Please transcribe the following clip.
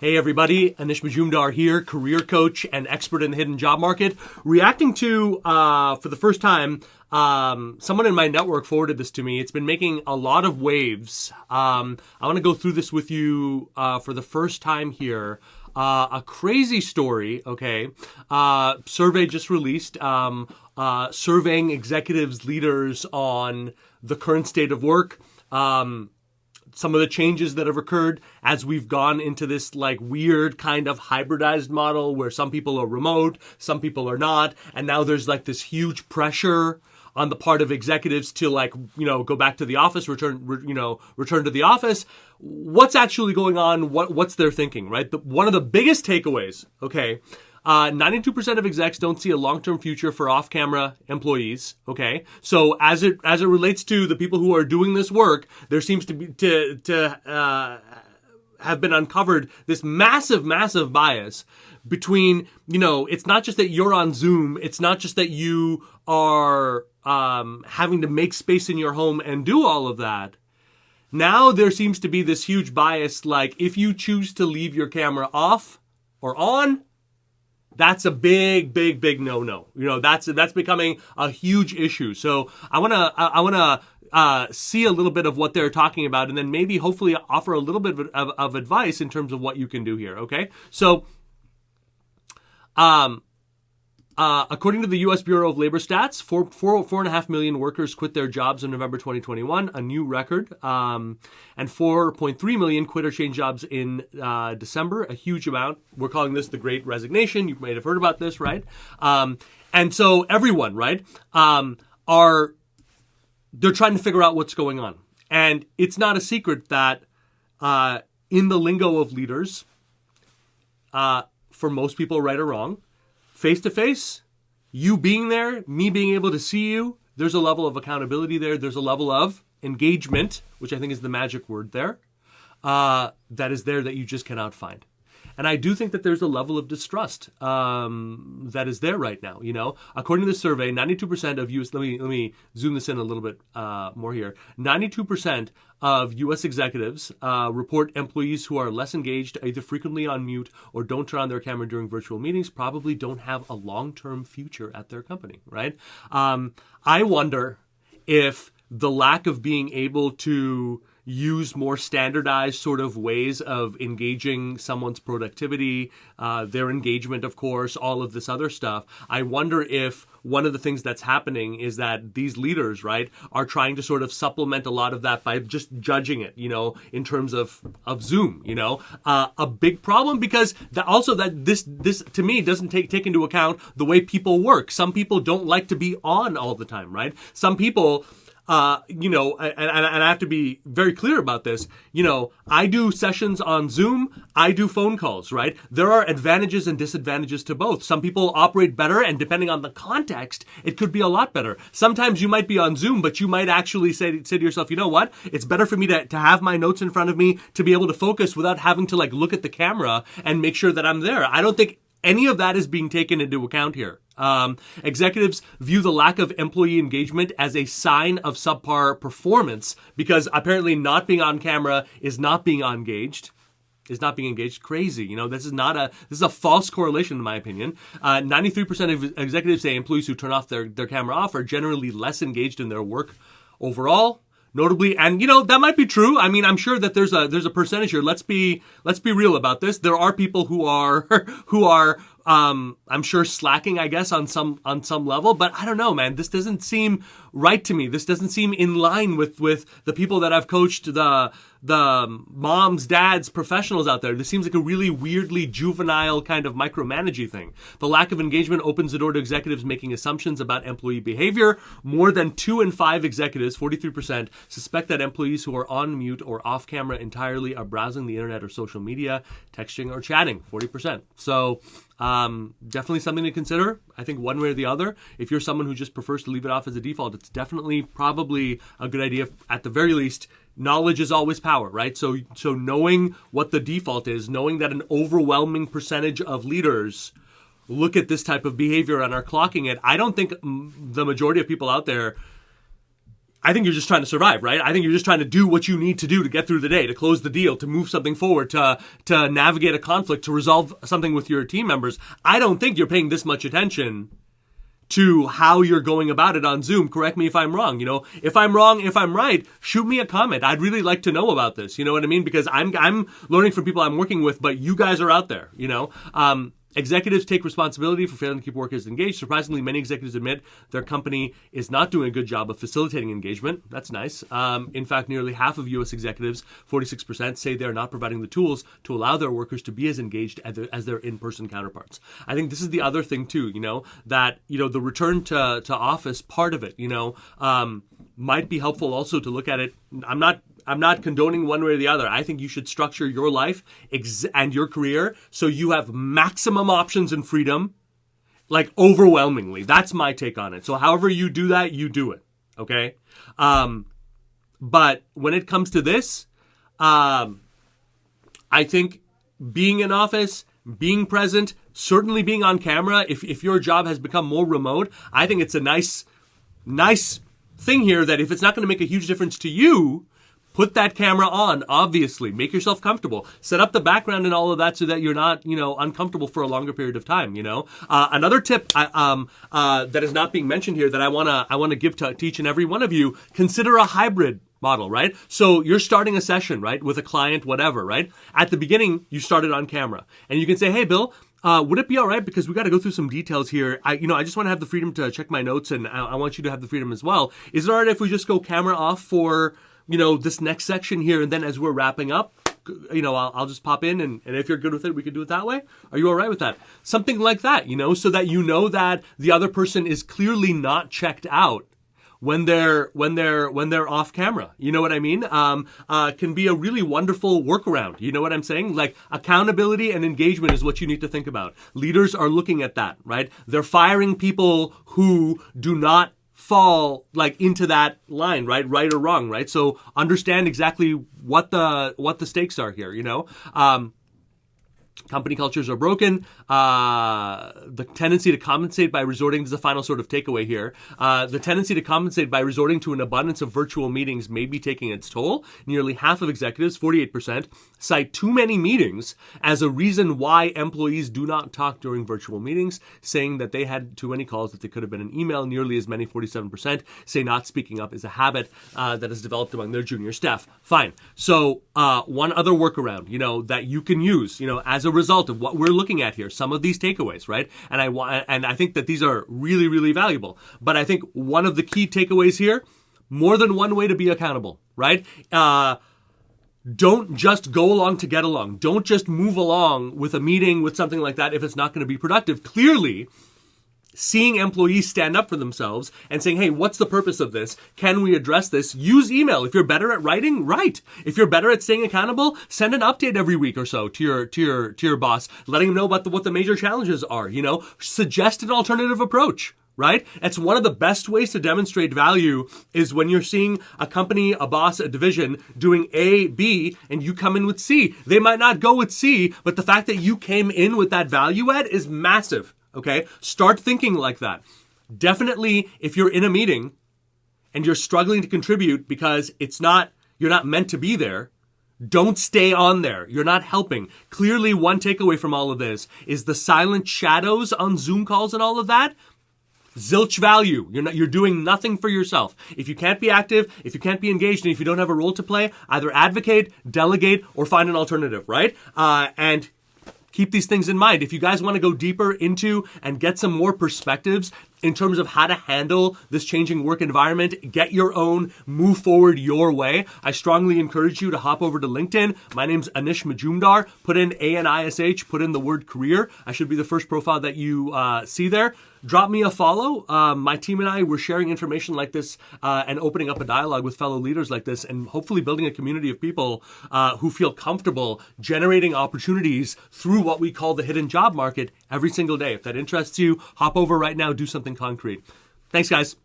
Hey everybody, Anish Majumdar here, career coach and expert in the hidden job market. Reacting to, for the first time, someone in my network forwarded this to me. It's been making a lot of waves. I want to go through this with you for the first time here. A crazy story, okay? Survey just released, surveying executives, leaders on the current state of work. Some of the changes that have occurred as we've gone into this like weird kind of hybridized model where some people are remote, some people are not. And now there's like this huge pressure on the part of executives to go back to the office, return to the office. What's actually going on? What's their thinking, right? One of the biggest takeaways, okay, 92% of execs don't see a long-term future for off-camera employees. Okay, so as it relates to the people who are doing this work, there seems to be have been uncovered this massive bias between, it's not just that you're on Zoom, it's not just that you are having to make space in your home and do all of that. Now there seems to be this huge bias, like if you choose to leave your camera off or on, that's a big no-no. That's becoming a huge issue. So I wanna see a little bit of what they're talking about, and then maybe hopefully offer a little bit of advice in terms of what you can do here. Okay, so according to the U.S. Bureau of Labor Stats, 4.5 million workers quit their jobs in November 2021, a new record, and 4.3 million quit or changed jobs in December, a huge amount. We're calling this the Great Resignation. You might have heard about this, right? And so everyone, right, they're trying to figure out what's going on. And it's not a secret that in the lingo of leaders, for most people, right or wrong, face-to-face, you being there, me being able to see you, there's a level of accountability there. There's a level of engagement, which I think is the magic word there, that is there that you just cannot find. And I do think that there's a level of distrust that is there right now. According to the survey, 92% of U.S. Let me zoom this in a little bit more here. 92% of U.S. executives report employees who are less engaged, either frequently on mute or don't turn on their camera during virtual meetings, probably don't have a long-term future at their company. Right? I wonder if the lack of being able to use more standardized sort of ways of engaging someone's productivity, their engagement, of course, all of this other stuff. I wonder if one of the things that's happening is that these leaders, right, are trying to sort of supplement a lot of that by just judging it, in terms of Zoom, a big problem because this to me doesn't take into account the way people work. Some people don't like to be on all the time, right? Some people, and I have to be very clear about this. I do sessions on Zoom. I do phone calls, right? There are advantages and disadvantages to both. Some people operate better, and depending on the context, it could be a lot better. Sometimes you might be on Zoom, but you might actually say to yourself, you know what? It's better for me to have my notes in front of me to be able to focus without having to look at the camera and make sure that I'm there. I don't think any of that is being taken into account here. Executives view the lack of employee engagement as a sign of subpar performance because apparently not being on camera is not being engaged. Crazy. This is a false correlation in my opinion. 93% of executives say employees who turn off their camera off are generally less engaged in their work overall. Notably, and that might be true. I mean, I'm sure that there's a percentage here. Let's be real about this. There are people who are I'm sure slacking, I guess, on some level, but I don't know, man. This doesn't seem right to me. This doesn't seem in line with the people that I've coached, the moms, dads, professionals out there. This seems like a really weirdly juvenile kind of micromanaging thing. The lack of engagement opens the door to executives making assumptions about employee behavior. More than 2 in 5 executives, 43%, suspect that employees who are on mute or off camera entirely are browsing the internet or social media, texting or chatting, 40%. So definitely something to consider. I think one way or the other. If you're someone who just prefers to leave it off as a default, it's definitely probably a good idea. At the very least, knowledge is always power, right? So knowing what the default is, knowing that an overwhelming percentage of leaders look at this type of behavior and are clocking it. I don't think the majority of people out there I think you're just trying to survive, right? I think you're just trying to do what you need to do to get through the day, to close the deal, to move something forward, to navigate a conflict, to resolve something with your team members. I don't think you're paying this much attention to how you're going about it on Zoom. Correct me if I'm wrong. If I'm wrong, if I'm right, shoot me a comment. I'd really like to know about this. You know what I mean? Because I'm learning from people I'm working with, but you guys are out there, Executives take responsibility for failing to keep workers engaged. Surprisingly, many executives admit their company is not doing a good job of facilitating engagement. That's nice. In fact, nearly half of U.S. executives, 46%, say they're not providing the tools to allow their workers to be as engaged as their in-person counterparts. I think this is the other thing too, that, the return to office part of it, might be helpful also to look at it. I'm not condoning one way or the other. I think you should structure your life and your career so you have maximum options and freedom, like overwhelmingly. That's my take on it. So however you do that, you do it. Okay? But when it comes to this, I think being in office, being present, certainly being on camera, if your job has become more remote, I think it's a nice thing here that if it's not going to make a huge difference to you, put that camera on, obviously. Make yourself comfortable. Set up the background and all of that so that you're not, uncomfortable for a longer period of time, Another tip that is not being mentioned here that I want to give to each and every one of you, consider a hybrid model, right? So you're starting a session, right, with a client, whatever, right? At the beginning, you started on camera. And you can say, hey, Bill, would it be all right? Because we got to go through some details here. I just want to have the freedom to check my notes, and I want you to have the freedom as well. Is it all right if we just go camera off for this next section here, and then as we're wrapping up, I'll just pop in, and if you're good with it, we could do it that way. Are you all right with that? Something like that, so that that the other person is clearly not checked out when they're off camera. You know what I mean? Can be a really wonderful workaround. You know what I'm saying? Like, accountability and engagement is what you need to think about. Leaders are looking at that, right? They're firing people who do not fall into that line, right or wrong, right? So understand exactly what the stakes are here, Company cultures are broken. The tendency to compensate by resorting, this is the final sort of takeaway here. The tendency to compensate by resorting to an abundance of virtual meetings may be taking its toll. Nearly half of executives, 48%, cite too many meetings as a reason why employees do not talk during virtual meetings, saying that they had too many calls that they could have been an email. Nearly as many, 47%, say not speaking up is a habit that has developed among their junior staff. Fine. So one other workaround, that you can use, as a result of what we're looking at here, some of these takeaways, right? And I think that these are really, really valuable. But I think one of the key takeaways here, more than one way to be accountable, right? Don't just go along to get along. Don't just move along with a meeting, with something like that, if it's not going to be productive. Clearly, seeing employees stand up for themselves and saying, hey, what's the purpose of this? Can we address this? Use email. If you're better at writing, write. If you're better at staying accountable, send an update every week or so to your boss, letting them know about what the major challenges are, Suggest an alternative approach. Right? It's one of the best ways to demonstrate value is when you're seeing a company, a boss, a division doing A, B, and you come in with C. They might not go with C, but the fact that you came in with that value add is massive. Okay? Start thinking like that. Definitely, if you're in a meeting and you're struggling to contribute because you're not meant to be there, don't stay on there. You're not helping. Clearly, one takeaway from all of this is the silent shadows on Zoom calls and all of that. Zilch value. You're doing nothing for yourself. If you can't be active, if you can't be engaged, and if you don't have a role to play, either advocate, delegate, or find an alternative, right? And keep these things in mind. If you guys want to go deeper into and get some more perspectives in terms of how to handle this changing work environment, get your own, move forward your way, I strongly encourage you to hop over to LinkedIn. My name's Anish Majumdar. Put in ANISH, put in the word career. I should be the first profile that you see there. Drop me a follow. My team and I, we're sharing information like this and opening up a dialogue with fellow leaders like this, and hopefully building a community of people who feel comfortable generating opportunities through what we call the hidden job market every single day. If that interests you, hop over right now, do something concrete. Thanks, guys.